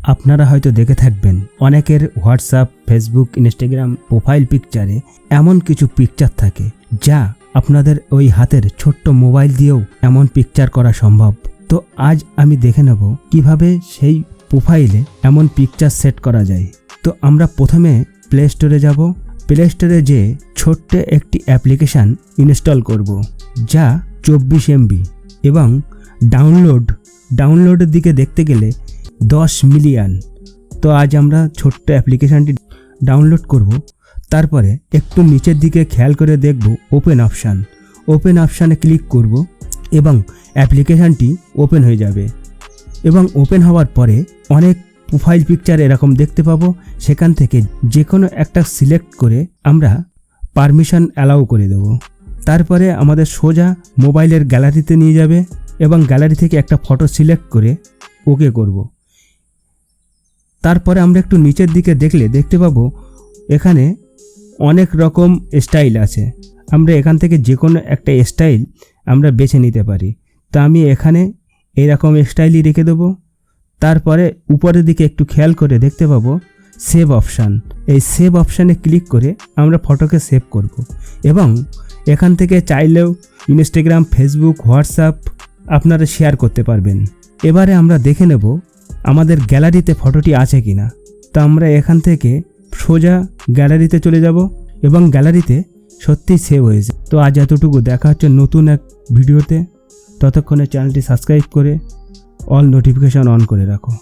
আপনারা হয়তো দেখে থাকবেন অনেকের হোয়াটসঅ্যাপ, ফেসবুক, ইনস্টাগ্রাম প্রোফাইল পিকচারে এমন কিছু পিকচার থাকে যা আপনাদের ওই হাতের ছোট্ট মোবাইল দিয়েও এমন পিকচার করা সম্ভব। তো আজ আমি দেখে নেব কিভাবে সেই প্রোফাইলে এমন পিকচার সেট করা যায়। তো আমরা প্রথমে প্লে স্টোরে যাব। প্লে স্টোরে যে ছোট্ট একটি অ্যাপ্লিকেশান ইনস্টল করব যা 24 MB এবং ডাউনলোডের দিকে দেখতে গেলে 10 মিলিয়ন। তো আজ আমরা ছোট্ট অ্যাপ্লিকেশানটি ডাউনলোড করব। তারপরে একটু নিচের দিকে খেয়াল করে দেখব ওপেন অপশানে ক্লিক করব এবং অ্যাপ্লিকেশানটি ওপেন হয়ে যাবে। এবং ওপেন হওয়ার পরে অনেক প্রোফাইল পিকচার এরকম দেখতে পাবো। সেখান থেকে যে কোনো একটা সিলেক্ট করে আমরা পারমিশন অ্যালাউ করে দেব। তারপরে আমাদের সোজা মোবাইলের গ্যালারিতে নিয়ে যাবে এবং গ্যালারি থেকে একটা ফটো সিলেক্ট করে ওকে করব। তারপরে আমরা একটু নিচের দিকে দেখতে পাবো এখানে অনেক রকম স্টাইল আছে। আমরা এখান থেকে যে কোনো একটা স্টাইল আমরা বেছে নিতে পারি। তো আমি এখানে এরকম স্টাইলই রেখে দেবো। তারপরে উপরের দিকে একটু খেয়াল করে দেখতে পাবো সেভ অপশান। এই সেভ অপশানে ক্লিক করে আমরা ফটোকে সেভ করব এবং এখান থেকে চাইলেও ইনস্টাগ্রাম, ফেসবুক, হোয়াটসঅ্যাপ আপনারা শেয়ার করতে পারবেন। এবারে আমরা দেখে নেব আমাদের গ্যালারিতে ফটোটি আছে কিনা। তো আমরা এখান থেকে সোজা গ্যালারিতে চলে যাব এবং গ্যালারিতে সত্যিই সেভ হয়েছে। তো আজ এতটুকু, দেখা হচ্ছে নতুন এক ভিডিওতে। ততক্ষণে চ্যানেলটি সাবস্ক্রাইব করে অল নোটিফিকেশন অন করে রাখো।